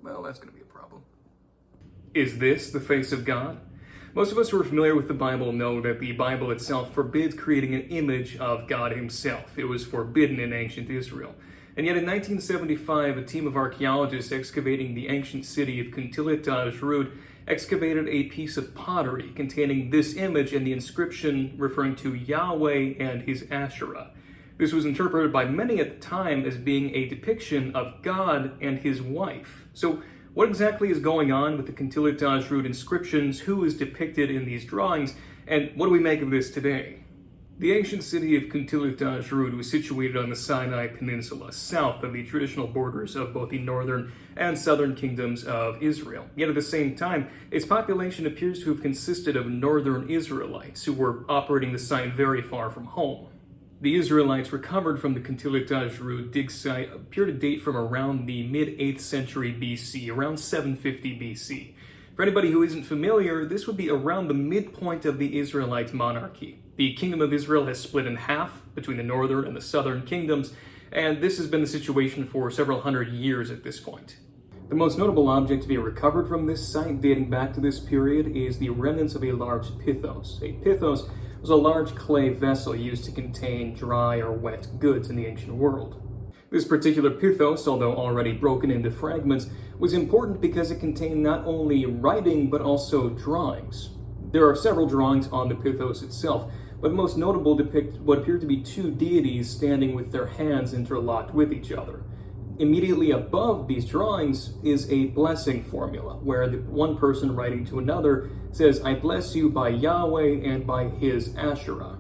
well, that's going to be a problem. Is this the face of God? Most of us who are familiar with the Bible know that the Bible itself forbids creating an image of God himself. It was forbidden in ancient Israel. And yet in 1975, a team of archaeologists excavating the ancient city of Kuntillet Ajrud excavated a piece of pottery containing this image and the inscription referring to Yahweh and his Asherah. This was interpreted by many at the time as being a depiction of God and his wife. So what exactly is going on with the Kuntillet Ajrud inscriptions? Who is depicted in these drawings? And what do we make of this today? The ancient city of Kuntillet Ajrud was situated on the Sinai Peninsula, south of the traditional borders of both the northern and southern kingdoms of Israel. Yet at the same time, its population appears to have consisted of northern Israelites who were operating the site very far from home. The Israelites recovered from the Kuntillet Ajrud dig site appear to date from around the mid-8th century BC, around 750 BC. For anybody who isn't familiar, this would be around the midpoint of the Israelite monarchy. The Kingdom of Israel has split in half between the northern and the southern kingdoms, and this has been the situation for several hundred years at this point. The most notable object to be recovered from this site dating back to this period is the remnants of a large pithos. A pithos was a large clay vessel used to contain dry or wet goods in the ancient world. This particular pithos, although already broken into fragments, was important because it contained not only writing but also drawings. There are several drawings on the pithos itself, but the most notable depict what appear to be two deities standing with their hands interlocked with each other. Immediately above these drawings is a blessing formula, where the one person writing to another says, "I bless you by Yahweh and by his Asherah."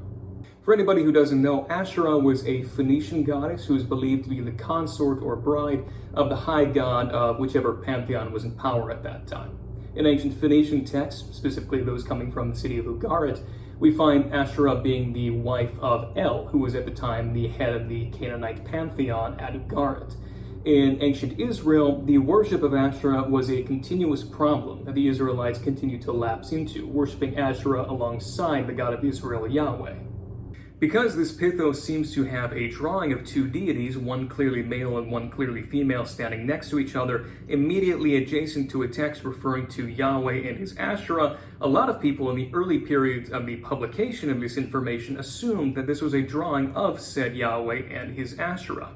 For anybody who doesn't know, Asherah was a Phoenician goddess who is believed to be the consort or bride of the high god of whichever pantheon was in power at that time. In ancient Phoenician texts, specifically those coming from the city of Ugarit, we find Asherah being the wife of El, who was at the time the head of the Canaanite pantheon at Ugarit. In ancient Israel, the worship of Asherah was a continuous problem that the Israelites continued to lapse into, worshiping Asherah alongside the God of Israel, Yahweh. Because this pithos seems to have a drawing of two deities, one clearly male and one clearly female, standing next to each other, immediately adjacent to a text referring to Yahweh and his Asherah, a lot of people in the early periods of the publication of this information assumed that this was a drawing of said Yahweh and his Asherah.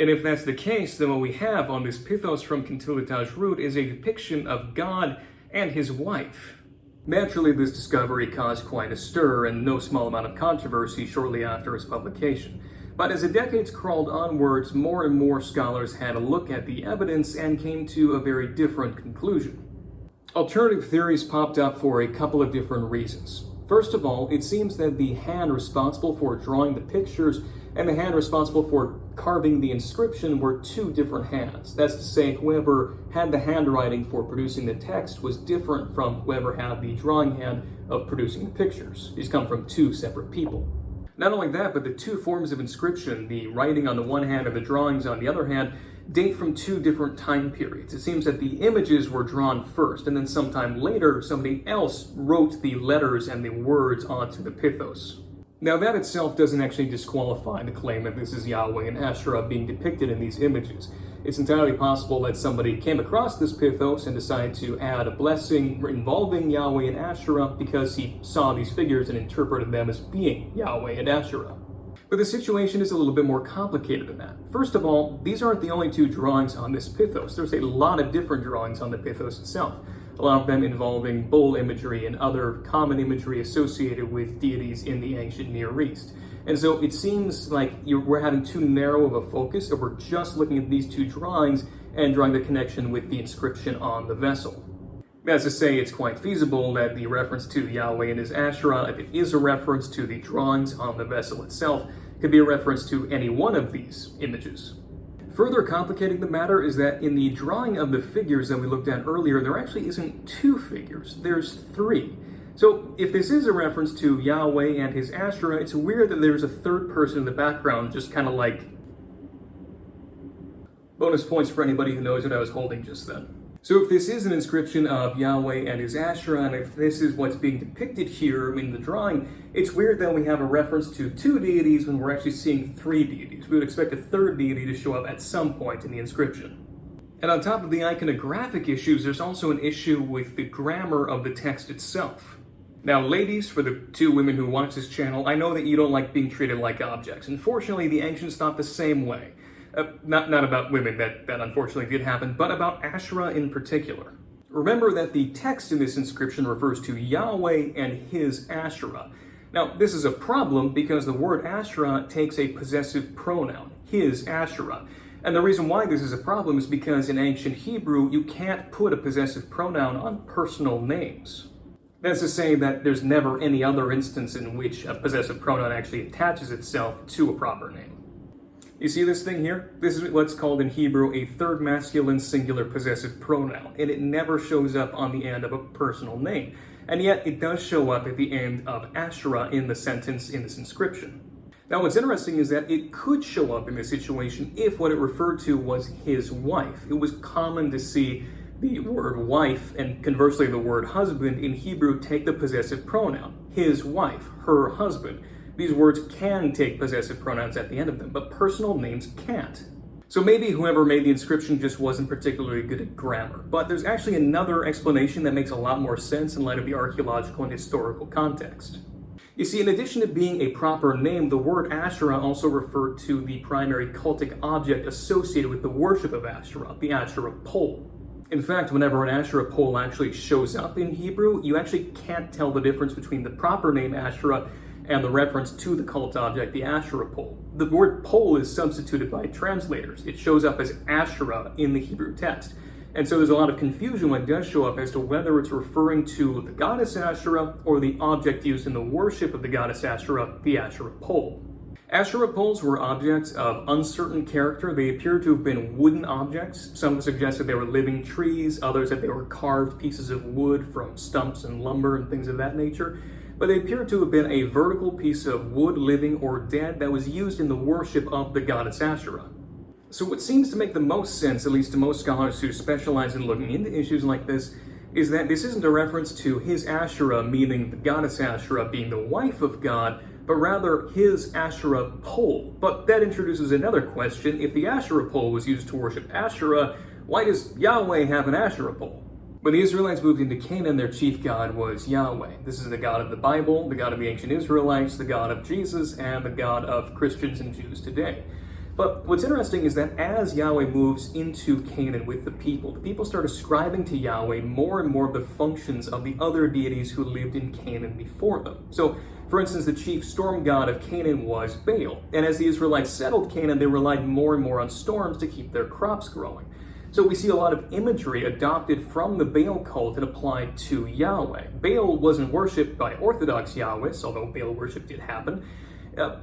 And if that's the case, then what we have on this pithos from Kuntillet Ajrud is a depiction of God and his wife. Naturally, this discovery caused quite a stir and no small amount of controversy shortly after its publication. But as the decades crawled onwards, more and more scholars had a look at the evidence and came to a very different conclusion. Alternative theories popped up for a couple of different reasons. First of all, it seems that the hand responsible for drawing the pictures and the hand responsible for carving the inscription were two different hands. That's to say, whoever had the handwriting for producing the text was different from whoever had the drawing hand of producing the pictures. These come from two separate people. Not only that, but the two forms of inscription, the writing on the one hand and the drawings on the other hand, date from two different time periods. It seems that the images were drawn first, and then sometime later, somebody else wrote the letters and the words onto the pithos. Now that itself doesn't actually disqualify the claim that this is Yahweh and Asherah being depicted in these images. It's entirely possible that somebody came across this pithos and decided to add a blessing involving Yahweh and Asherah because he saw these figures and interpreted them as being Yahweh and Asherah. But the situation is a little bit more complicated than that. First of all, these aren't the only two drawings on this pithos. There's a lot of different drawings on the pithos itself, a lot of them involving bull imagery and other common imagery associated with deities in the ancient Near East. And so it seems like we're having too narrow of a focus, or we're just looking at these two drawings and drawing the connection with the inscription on the vessel. As to say, it's quite feasible that the reference to Yahweh and his Asherah, if it is a reference to the drawings on the vessel itself, could be a reference to any one of these images. Further complicating the matter is that in the drawing of the figures that we looked at earlier, there actually isn't two figures, there's three. So if this is a reference to Yahweh and his Asherah, it's weird that there's a third person in the background, just kind of like... Bonus points for anybody who knows what I was holding just then. So if this is an inscription of Yahweh and his Asherah, and if this is what's being depicted here in the drawing, it's weird that we have a reference to two deities when we're actually seeing three deities. We would expect a third deity to show up at some point in the inscription. And on top of the iconographic issues, there's also an issue with the grammar of the text itself. Now, ladies, for the 2 women who watch this channel, I know that you don't like being treated like objects. Unfortunately, the ancients thought the same way. Not about women, that unfortunately did happen, but about Asherah in particular. Remember that the text in this inscription refers to Yahweh and his Asherah. Now, this is a problem because the word Asherah takes a possessive pronoun, his Asherah. And the reason why this is a problem is because in ancient Hebrew, you can't put a possessive pronoun on personal names. That's to say that there's never any other instance in which a possessive pronoun actually attaches itself to a proper name. You see this thing here? This is what's called in Hebrew a third masculine singular possessive pronoun, and it never shows up on the end of a personal name. And yet it does show up at the end of Asherah in the sentence in this inscription. Now what's interesting is that it could show up in this situation if what it referred to was his wife. It was common to see the word wife and conversely the word husband in Hebrew take the possessive pronoun, his wife, her husband. These words can take possessive pronouns at the end of them, but personal names can't. So maybe whoever made the inscription just wasn't particularly good at grammar, but there's actually another explanation that makes a lot more sense in light of the archaeological and historical context. You see, in addition to being a proper name, the word Asherah also referred to the primary cultic object associated with the worship of Asherah, the Asherah pole. In fact, whenever an Asherah pole actually shows up in Hebrew, you actually can't tell the difference between the proper name Asherah and the reference to the cult object, the Asherah pole. The word pole is substituted by translators. It shows up as Asherah in the Hebrew text. And so there's a lot of confusion when it does show up as to whether it's referring to the goddess Asherah or the object used in the worship of the goddess Asherah, the Asherah pole. Asherah poles were objects of uncertain character. They appear to have been wooden objects. Some suggest that they were living trees, others that they were carved pieces of wood from stumps and lumber and things of that nature. But they appear to have been a vertical piece of wood, living or dead, that was used in the worship of the goddess Asherah. So what seems to make the most sense, at least to most scholars who specialize in looking into issues like this, is that this isn't a reference to his Asherah, meaning the goddess Asherah being the wife of God, but rather his Asherah pole. But that introduces another question. If the Asherah pole was used to worship Asherah, why does Yahweh have an Asherah pole? When the Israelites moved into Canaan, their chief god was Yahweh. This is the God of the Bible, the God of the ancient Israelites, the God of Jesus, and the God of Christians and Jews today. But what's interesting is that as Yahweh moves into Canaan with the people start ascribing to Yahweh more and more of the functions of the other deities who lived in Canaan before them. So, for instance, the chief storm god of Canaan was Baal. And as the Israelites settled Canaan, they relied more and more on storms to keep their crops growing. So we see a lot of imagery adopted from the Baal cult and applied to Yahweh. Baal wasn't worshipped by Orthodox Yahwehs, although Baal worship did happen.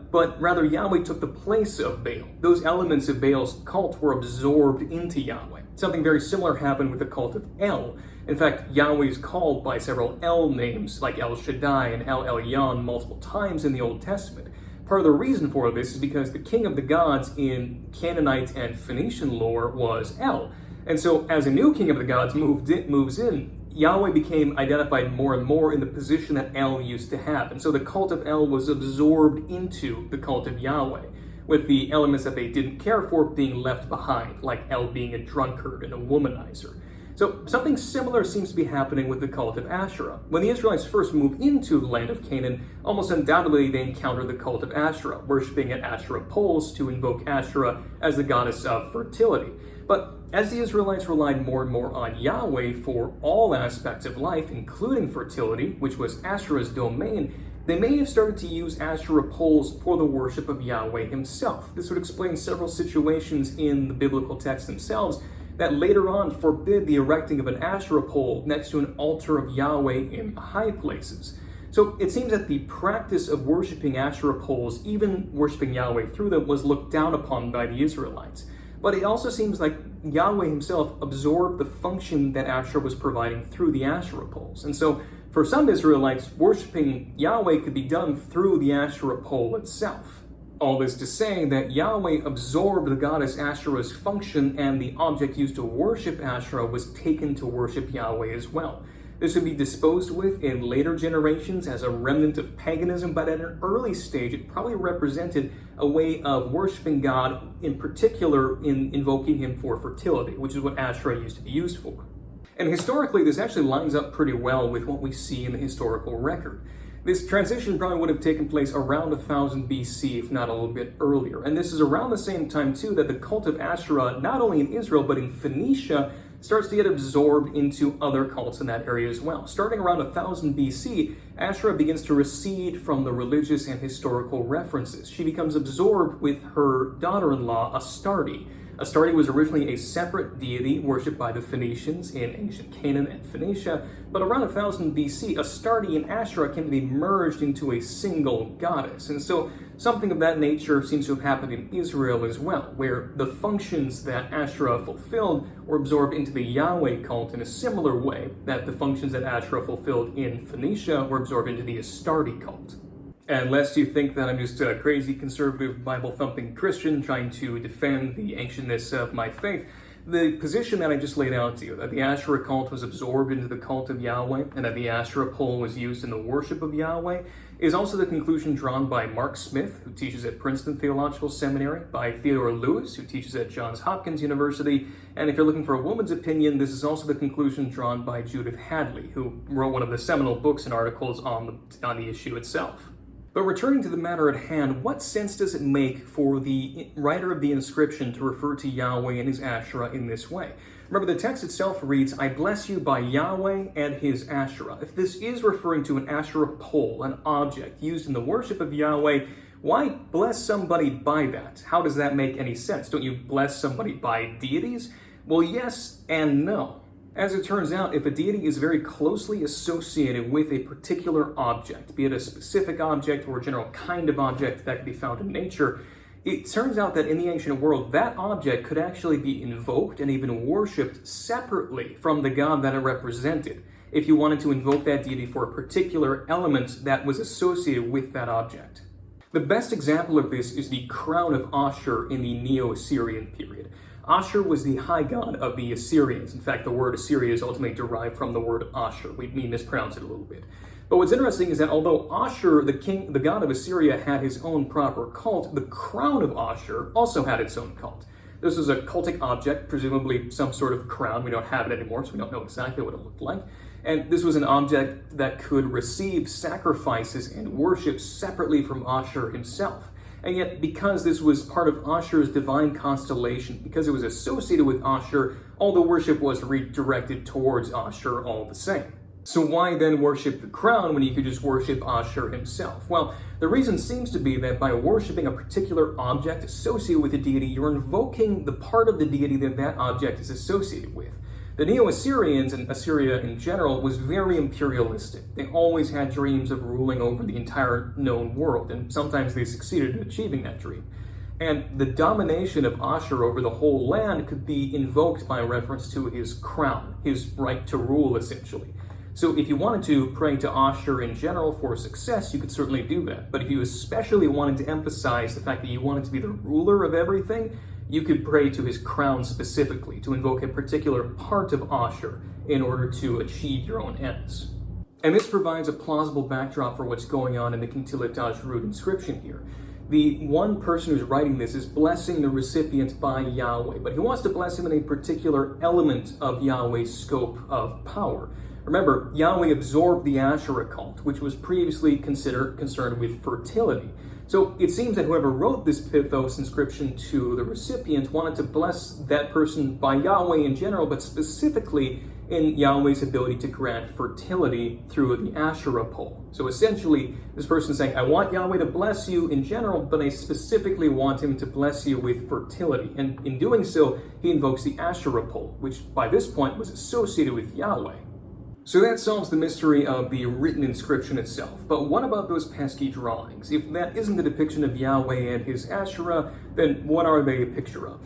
But rather Yahweh took the place of Baal. Those elements of Baal's cult were absorbed into Yahweh. Something very similar happened with the cult of El. In fact, Yahweh is called by several El names, like El Shaddai and El Elyon, multiple times in the Old Testament. Part of the reason for this is because the king of the gods in Canaanite and Phoenician lore was El. And so as a new king of the gods moves in, Yahweh became identified more and more in the position that El used to have. And so the cult of El was absorbed into the cult of Yahweh, with the elements that they didn't care for being left behind, like El being a drunkard and a womanizer. So something similar seems to be happening with the cult of Asherah. When the Israelites first moved into the land of Canaan, almost undoubtedly they encountered the cult of Asherah, worshipping at Asherah poles to invoke Asherah as the goddess of fertility. But as the Israelites relied more and more on Yahweh for all aspects of life, including fertility, which was Asherah's domain, they may have started to use Asherah poles for the worship of Yahweh himself. This would explain several situations in the biblical texts themselves that later on forbid the erecting of an Asherah pole next to an altar of Yahweh in high places. So it seems that the practice of worshiping Asherah poles, even worshiping Yahweh through them, was looked down upon by the Israelites. But it also seems like Yahweh himself absorbed the function that Asherah was providing through the Asherah poles. And so for some Israelites, worshiping Yahweh could be done through the Asherah pole itself. All this to say that Yahweh absorbed the goddess Asherah's function, and the object used to worship Asherah was taken to worship Yahweh as well. This would be disposed with in later generations as a remnant of paganism, but at an early stage, it probably represented a way of worshiping God, in particular in invoking him for fertility, which is what Asherah used to be used for. And historically, this actually lines up pretty well with what we see in the historical record. This transition probably would have taken place around 1000 BC, if not a little bit earlier. And this is around the same time, too, that the cult of Asherah, not only in Israel, but in Phoenicia, starts to get absorbed into other cults in that area as well. Starting around 1000 BC, Asherah begins to recede from the religious and historical references. She becomes absorbed with her daughter-in-law, Astarte. Astarte was originally a separate deity worshipped by the Phoenicians in ancient Canaan and Phoenicia, but around 1000 BC, Astarte and Asherah came to be merged into a single goddess. And so something of that nature seems to have happened in Israel as well, where the functions that Asherah fulfilled were absorbed into the Yahweh cult in a similar way that the functions that Asherah fulfilled in Phoenicia were absorbed into the Astarte cult. And lest you think that I'm just a crazy conservative Bible-thumping Christian trying to defend the ancientness of my faith, the position that I just laid out to you, that the Asherah cult was absorbed into the cult of Yahweh and that the Asherah pole was used in the worship of Yahweh, is also the conclusion drawn by Mark Smith, who teaches at Princeton Theological Seminary, by Theodore Lewis, who teaches at Johns Hopkins University, and if you're looking for a woman's opinion, this is also the conclusion drawn by Judith Hadley, who wrote one of the seminal books and articles on the issue itself. But returning to the matter at hand, what sense does it make for the writer of the inscription to refer to Yahweh and his Asherah in this way? Remember, the text itself reads, "I bless you by Yahweh and his Asherah." If this is referring to an Asherah pole, an object used in the worship of Yahweh, why bless somebody by that? How does that make any sense? Don't you bless somebody by deities? Well, yes and no. As it turns out, if a deity is very closely associated with a particular object, be it a specific object or a general kind of object that can be found in nature, it turns out that in the ancient world, that object could actually be invoked and even worshipped separately from the god that it represented, if you wanted to invoke that deity for a particular element that was associated with that object. The best example of this is the crown of Asher in the Neo-Assyrian period. Asher was the high god of the Assyrians. In fact, the word Assyria is ultimately derived from the word Asher. We mispronounce it a little bit. But what's interesting is that although Asher, the god of Assyria, had his own proper cult, the crown of Asher also had its own cult. This was a cultic object, presumably some sort of crown. We don't have it anymore, so we don't know exactly what it looked like. And this was an object that could receive sacrifices and worship separately from Asher himself. And yet, because this was part of Asher's divine constellation, because it was associated with Asher, all the worship was redirected towards Asher all the same. So why then worship the crown when you could just worship Asher himself? Well, the reason seems to be that by worshiping a particular object associated with a deity, you're invoking the part of the deity that that object is associated with. The Neo-Assyrians, and Assyria in general, was very imperialistic. They always had dreams of ruling over the entire known world, and sometimes they succeeded in achieving that dream. And the domination of Asher over the whole land could be invoked by reference to his crown, his right to rule, essentially. So if you wanted to pray to Asher in general for success, you could certainly do that. But if you especially wanted to emphasize the fact that you wanted to be the ruler of everything, you could pray to his crown specifically, to invoke a particular part of Asher in order to achieve your own ends. And this provides a plausible backdrop for what's going on in the Kuntillet Ajrud inscription here. The one person who's writing this is blessing the recipient by Yahweh, but he wants to bless him in a particular element of Yahweh's scope of power. Remember, Yahweh absorbed the Asherah cult, which was previously concerned with fertility. So it seems that whoever wrote this pithos inscription to the recipient wanted to bless that person by Yahweh in general, but specifically in Yahweh's ability to grant fertility through the Asherah pole. So essentially, this person is saying, I want Yahweh to bless you in general, but I specifically want him to bless you with fertility. And in doing so, he invokes the Asherah pole, which by this point was associated with Yahweh. So that solves the mystery of the written inscription itself. But what about those pesky drawings? If that isn't the depiction of Yahweh and his Asherah, then what are they a picture of?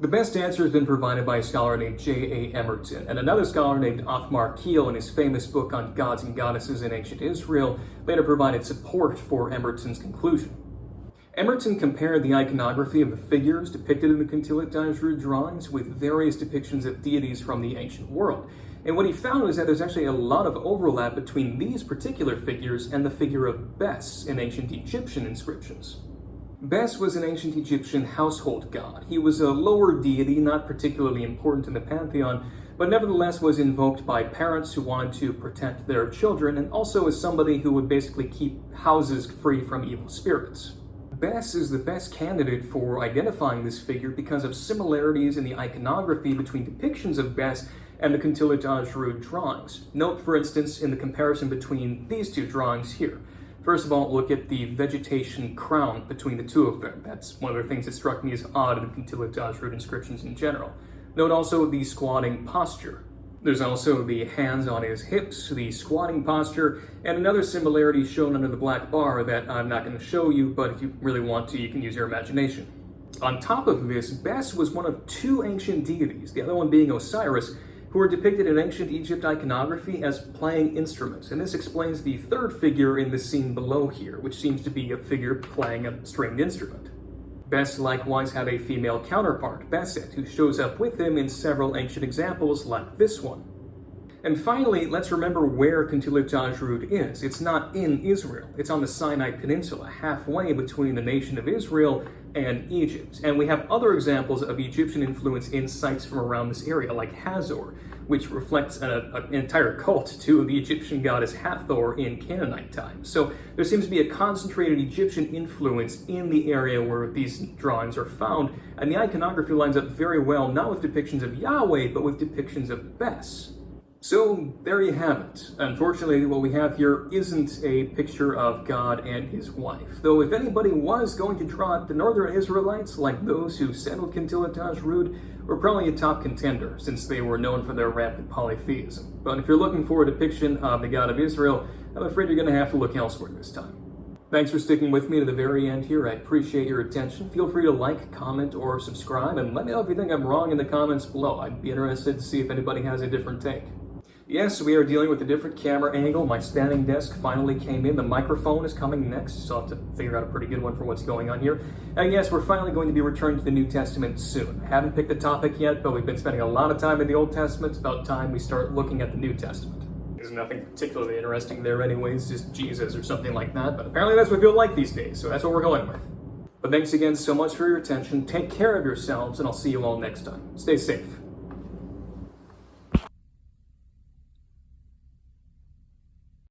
The best answer has been provided by a scholar named J.A. Emerton, and another scholar named Othmar Keel in his famous book on gods and goddesses in ancient Israel later provided support for Emerton's conclusion. Emerton compared the iconography of the figures depicted in the Kuntillet Ajrud drawings with various depictions of deities from the ancient world. And what he found was that there's actually a lot of overlap between these particular figures and the figure of Bes in ancient Egyptian inscriptions. Bes was an ancient Egyptian household god. He was a lower deity, not particularly important in the pantheon, but nevertheless was invoked by parents who wanted to protect their children, and also as somebody who would basically keep houses free from evil spirits. Bes is the best candidate for identifying this figure because of similarities in the iconography between depictions of Bes and the Kuntillet Ajrud drawings. Note, for instance, in the comparison between these two drawings here. First of all, look at the vegetation crown between the two of them. That's one of the things that struck me as odd in the Kuntillet Ajrud inscriptions in general. Note also the squatting posture. There's also the hands on his hips, the squatting posture, and another similarity shown under the black bar that I'm not going to show you, but if you really want to, you can use your imagination. On top of this, Bes was one of two ancient deities, the other one being Osiris, who were depicted in ancient Egypt iconography as playing instruments, and this explains the third figure in the scene below here, which seems to be a figure playing a stringed instrument. Bes likewise had a female counterpart, Beset, who shows up with him in several ancient examples like this one. And finally, let's remember where Kuntillet Ajrud is. It's not in Israel. It's on the Sinai Peninsula, halfway between the nation of Israel and Egypt. And we have other examples of Egyptian influence in sites from around this area, like Hazor, which reflects an entire cult to the Egyptian goddess Hathor in Canaanite times. So there seems to be a concentrated Egyptian influence in the area where these drawings are found, and the iconography lines up very well, not with depictions of Yahweh, but with depictions of Bes. So there you have it. Unfortunately, what we have here isn't a picture of God and his wife. Though if anybody was going to draw it, the northern Israelites, like those who settled Kuntillet Ajrud, were probably a top contender, since they were known for their rampant polytheism. But if you're looking for a depiction of the God of Israel, I'm afraid you're going to have to look elsewhere this time. Thanks for sticking with me to the very end here. I appreciate your attention. Feel free to like, comment, or subscribe, and let me know if you think I'm wrong in the comments below. I'd be interested to see if anybody has a different take. Yes, we are dealing with a different camera angle. My standing desk finally came in. The microphone is coming next, so I'll have to figure out a pretty good one for what's going on here. And yes, we're finally going to be returning to the New Testament soon. I haven't picked the topic yet, but we've been spending a lot of time in the Old Testament. It's about time we start looking at the New Testament. There's nothing particularly interesting there anyways, just Jesus or something like that, but apparently that's what people like these days, so that's what we're going with. But thanks again so much for your attention. Take care of yourselves, and I'll see you all next time. Stay safe.